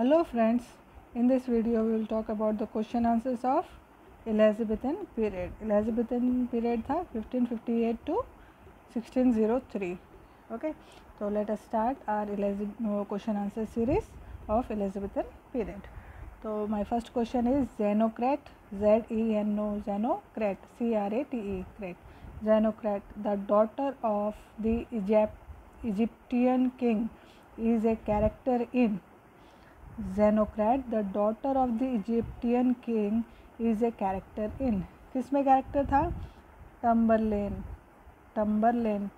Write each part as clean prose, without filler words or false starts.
Hello friends, in this video we will talk about the question answers of Elizabethan period. Elizabethan period था 1558 to 1603. Okay, so let us start our question answer series of Elizabethan period. So my first question is Zenocrate, Z-E-N-O, Zenocrate, C-R-A-T-E, crate. Zenocrate, the daughter of the Egyptian king, is a character in Zenocrate, the daughter of the Egyptian king, is a character in. किसमें character था? टम्बरलेन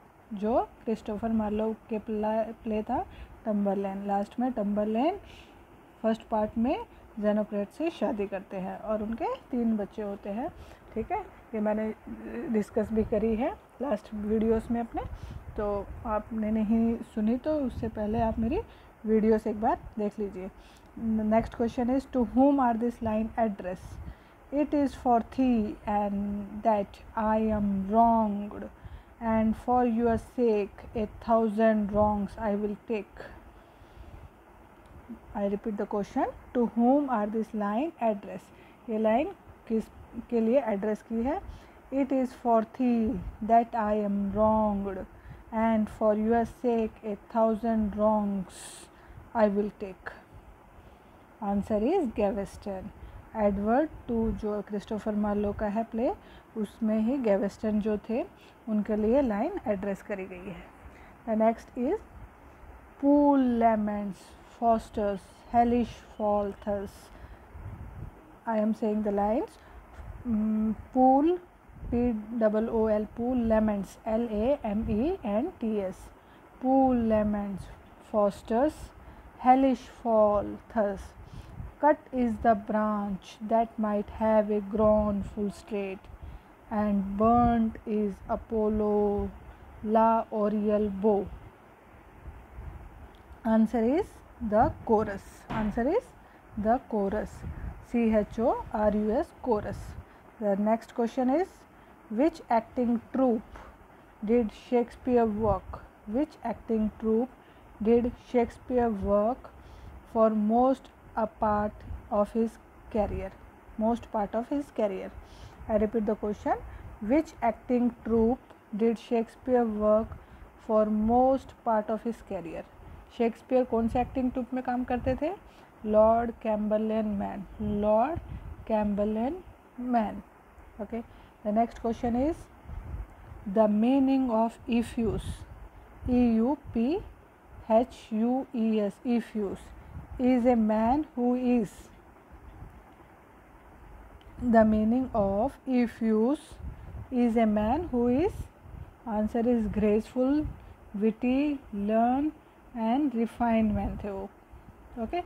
जो Christopher Marlowe के play था टम्बरलेन. Last में टम्बरलेन first part में जेनोक्रेट से शादी करते हैं और उनके 3 बच्चे होते हैं. ठीक है, ये मैंने डिस्कस भी करी है लास्ट वीडियोस में अपने, तो आपने नहीं सुनी तो उससे पहले आप मेरी वीडियोस एक बार देख लीजिए. Next question is to whom are this line address? It is for thee and that I am wronged, and for your sake 1,000 wrongs I will take. I repeat the question, to whom are this line address? ये line किस के लिए address की है? It is for thee that I am wronged, and for your sake 1,000 wrongs I will take. Answer is Gaveston. Edward two जो Christopher Marlowe का है play, उसमें ही गैवेस्टन जो थे उनके लिए लाइन एड्रेस करी गई है. The next is pool laments fosters hellish fall thus. I am saying the lines. Pool P-O-O-L, pool laments, L-A-M-E-N-T-S, pool laments fosters hellish fall thus. Cut is the branch that might have a grown full straight, and burnt is Apollo la aureole bow. Answer is the chorus. Answer is the chorus. C-H-O-R-U-S, chorus. The next question is which acting troupe did Shakespeare work? Which acting troupe did Shakespeare work for most a part of his career? Most part of his career. I repeat the question. Which acting troupe did Shakespeare work for most part of his career? Shakespeare कौन से acting troupe में काम करते थे? Lord Chamberlain man. Lord Chamberlain man. Okay. The next question is the meaning of Euphues. E-U-P-H-U-E-S. Euphues is a man who is. The meaning of Euphues is a man who is. Answer is graceful, witty, learned and refined man थे वो. Okay,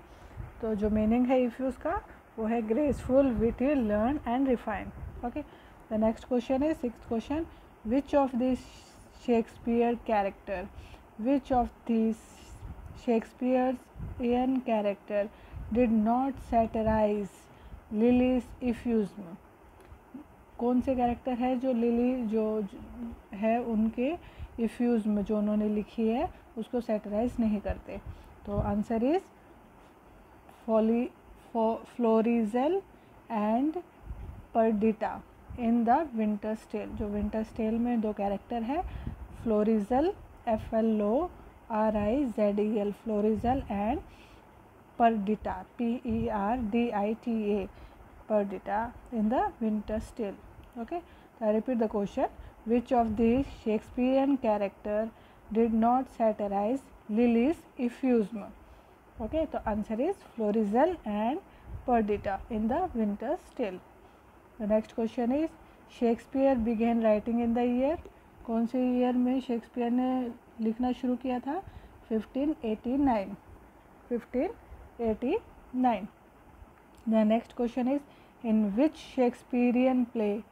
तो जो meaning है Euphues का वो है graceful, witty, learn and refine. Okay, the next question is sixth question. Which of these Shakespeare character, which of these Shakespearean character did not satirize Lily's euphuism? कौन से कैरेक्टर है जो लिली जो है उनके इफ्यूज़म जो उन्होंने लिखी है उसको सैटराइज नहीं करते? तो answer is Florizel and Perdita in the Winter's tale. जो विंटर्स टेल में 2 कैरेक्टर है, Florizel FLORIZEL, Florizel and Perdita PERDITA, Perdita in the Winter's tale. Okay, I repeat the question. Which of this Shakespearean character did not satirize Lyly's euphuism? Okay, तो answer is Florizel and Perdita in the Winter's tale. The next question is Shakespeare began writing in the year. कौन से year में Shakespeare ने लिखना शुरू किया था? 1589. 1589. The next question is in which Shakespearean play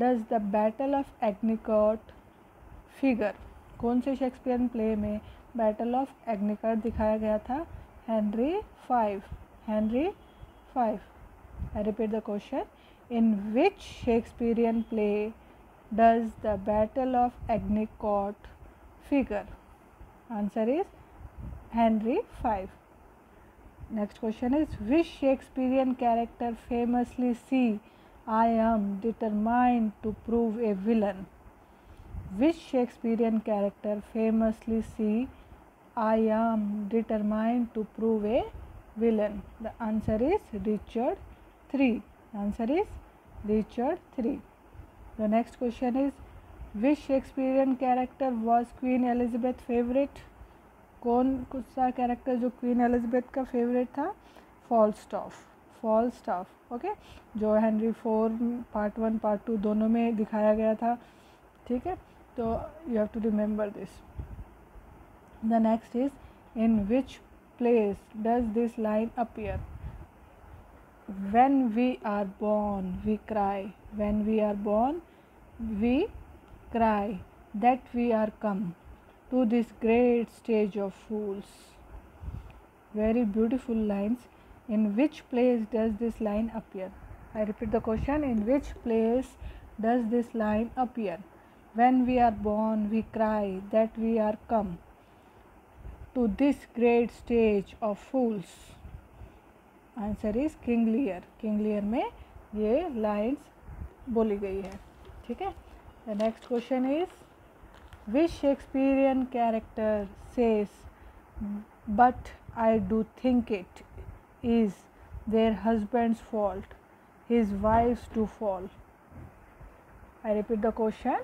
does the Battle of Agincourt figure? कौन से शेक्सपियरियन प्ले में बैटल ऑफ एग्निकॉर्ट दिखाया गया था? Henry V. Henry V. I repeat the question. In which Shakespearean play does the Battle of Agincourt figure? Answer is Henry V. Next question is, which Shakespearean character famously see, I am determined to prove a villain? Which Shakespearean character famously see, I am determined to prove a villain? The answer is Richard III. The answer is Richard III. The next question is, which Shakespearean character was Queen Elizabeth favorite? कौन सा character जो queen Elizabeth का favourite था? Falstaff okay, जो Henry 4 part 1 part 2 दोनों में दिखाया गया था. ठीक है, तो you have to remember this. The next is, in which place does this line appear? When we are born we cry, when we are born we cry that we are come to this great stage of fools. Very beautiful lines. In which place does this line appear? I repeat the question. In which place does this line appear? When we are born we cry that we are come to this great stage of fools. Answer is King Lear. King Lear में ये lines बोली गई है. ठीक है. The next question is, which Shakespearean character says, but I do think it is their husband's fault, his wives do fall? I repeat the question.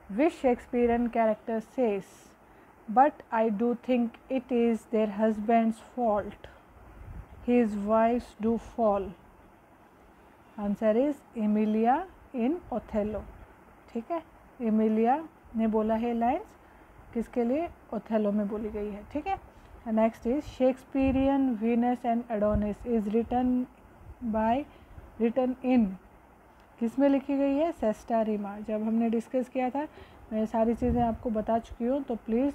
Which Shakespearean character says, but I do think it is their husband's fault, his wives do fall? Answer is Emilia in Othello. ठीक है, Emilia ने बोला है lines, किसके लिए? Othello में बोली गई है. ठीक है. Next is, Shakespearean Venus and Adonis is written in, किस में लिखी गई है? सेस्टा रिमा. जब हमने डिस्कस किया था, मैं सारी चीज़ें आपको बता चुकी हूँ, तो प्लीज़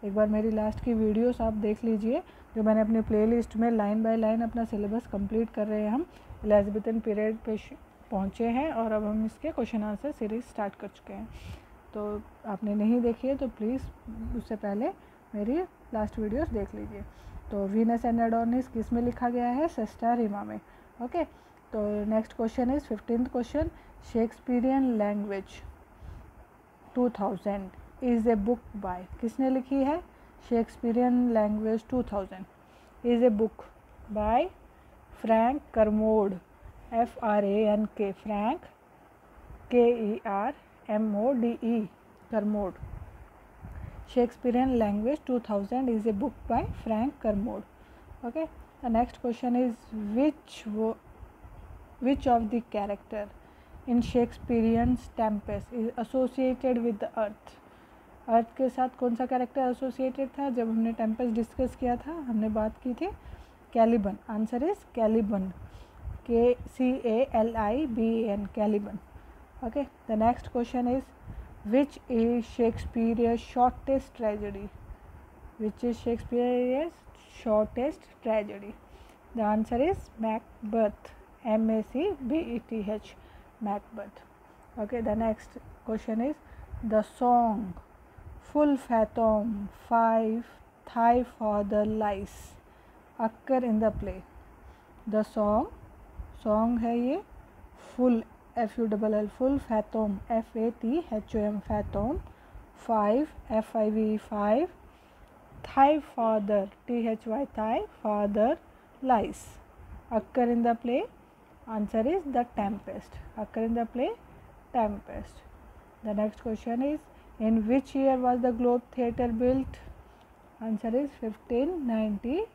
एक बार मेरी लास्ट की वीडियोस आप देख लीजिए, जो मैंने अपनी प्लेलिस्ट में लाइन बाय लाइन अपना सिलेबस कंप्लीट कर रहे हैं. हम एलिजाबेथन पीरियड पे पहुँचे हैं और अब हम इसके क्वेश्चन आंसर सीरीज स्टार्ट कर चुके हैं. तो आपने नहीं देखी है तो प्लीज़ उससे पहले मेरी लास्ट वीडियोस देख लीजिए. तो वीनस एंड एडोनिस किस में लिखा गया है? सेस्टा रिमा में. ओके. तो next question is 15th question. Shakespearean language 2000 is a book by, किसने लिखी है? Shakespearean language 2000 is a book by Frank Kermode, FRANK, Frank KERMODE, Kermode. Shakespearean Language 2000 is a book by Frank Kermode. Okay. The next question is, which of the character in Shakespearean's Tempest is associated with the earth? अर्थ के साथ कौन सा character associated था? जब हमने Tempest discuss किया था, हमने बात की थी Caliban. Answer is Caliban, KCALIBAN, Caliban. Okay. The next question is, which is Shakespeare's shortest tragedy? Which is Shakespeare's shortest tragedy? The answer is Macbeth, MACBETH, Macbeth. Okay. The next question is, the song Full Fathom 5 Thy Father Lies occur in the play. The song है ये full, FULL, full fathom, FATHOM, fathom 5, FIVE 5, Thy Father, THY, Thy Father Lies occur in the play. Answer is The Tempest, occur in the play Tempest. The next question is, in which year was the Globe Theatre built? Answer is 1599.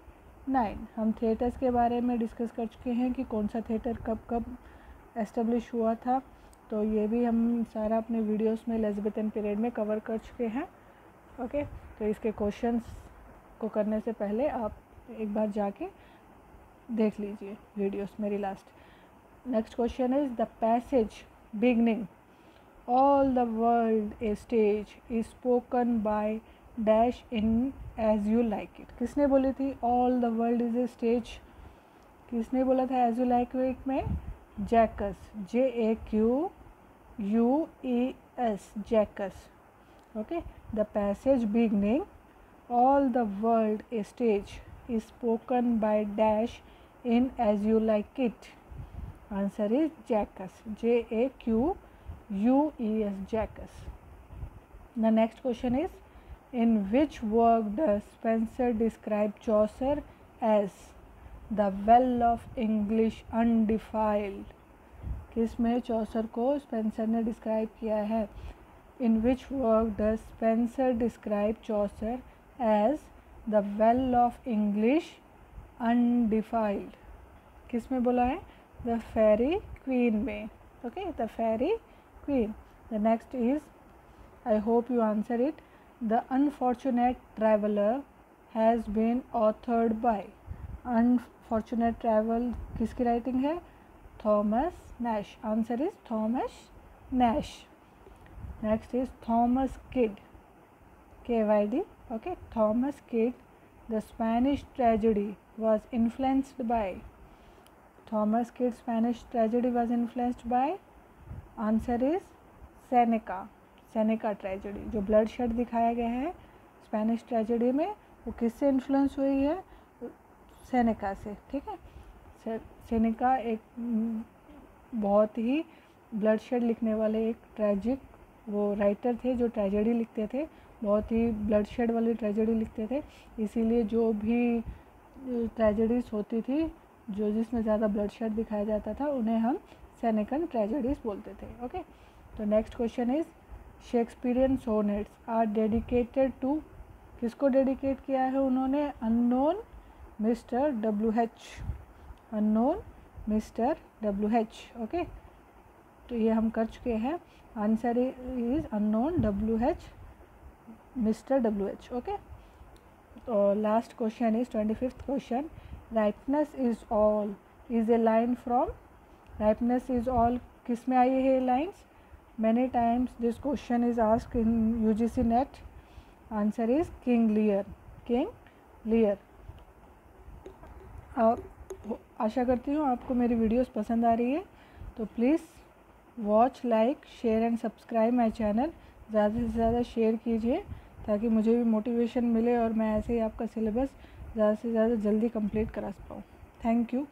हम theatres के बारे में discuss कर चुके हैं कि कौन सा थिएटर कब एस्टेब्लिश हुआ था, तो ये भी हम सारा अपने वीडियोस में एलिजाबेथन पीरियड में कवर कर चुके हैं. ओके. तो इसके क्वेश्चंस को करने से पहले आप एक बार जाके देख लीजिए वीडियोस मेरी last. Next question is, the passage beginning all the world a stage is spoken by dash in as you like it. किसने बोली थी all the world is a stage? किसने बोला था एज यू लाइक इट में? Jaques, JAQUES, Jaques. Okay. The passage beginning all the world a stage is spoken by dash in As You Like It. Answer is Jackass. Jacqueus, Jackass. The next question is, in which work does Spenser describe Chaucer as the well of English undefiled? किस में चौसर को Spencer ने describe किया है? In which work does Spenser describe Chaucer as the well of English undefiled? किस में बोला है? The Faerie Queene में. Okay, the Faerie Queene. The next is, I hope you answer it. The Unfortunate Traveller has been authored by. Unfortunate Travel किसकी writing है? Thomas Nash. Answer is Thomas Nash. Next is Thomas Kyd. K-Y-D. Okay, Thomas Kyd. The Spanish tragedy was influenced by. Thomas Kyd Spanish tragedy was influenced by. Answer is Seneca. Seneca tragedy. जो bloodshed दिखाया गया है Spanish tragedy में, वो किससे influence हुई है? Seneca से. ठीक है, सेनेका एक बहुत ही ब्लडशेड लिखने वाले एक ट्रेजिक वो राइटर थे जो ट्रेजेडी लिखते थे, बहुत ही ब्लडशेड वाली ट्रेजेडी लिखते थे. इसीलिए जो भी ट्रेजेडीज होती थी जो जिसमें ज़्यादा ब्लडशेड दिखाया जाता था उन्हें हम सेनेकन ट्रेजेडीज बोलते थे. ओके, तो next question is, Shakespearean sonnets are dedicated to. किसको डेडिकेट किया है उन्होंने? Unknown mister WH. Unknown mister WH. Okay, तो ये हम कर चुके हैं. Answer is unknown WH, mister WH. Okay, तो last question is 25th question. Ripeness is all is a line from. Ripeness is all किस में आई है ये lines? Many times this question is asked in UGC NET. Answer is king Lear. King Lear. आशा करती हूँ आपको मेरी वीडियोस पसंद आ रही है, तो please watch, like, share and subscribe my channel. ज़्यादा से ज़्यादा शेयर कीजिए ताकि मुझे भी मोटिवेशन मिले और मैं ऐसे ही आपका सिलेबस ज़्यादा से ज़्यादा जल्दी कंप्लीट करा पाऊँ. Thank you.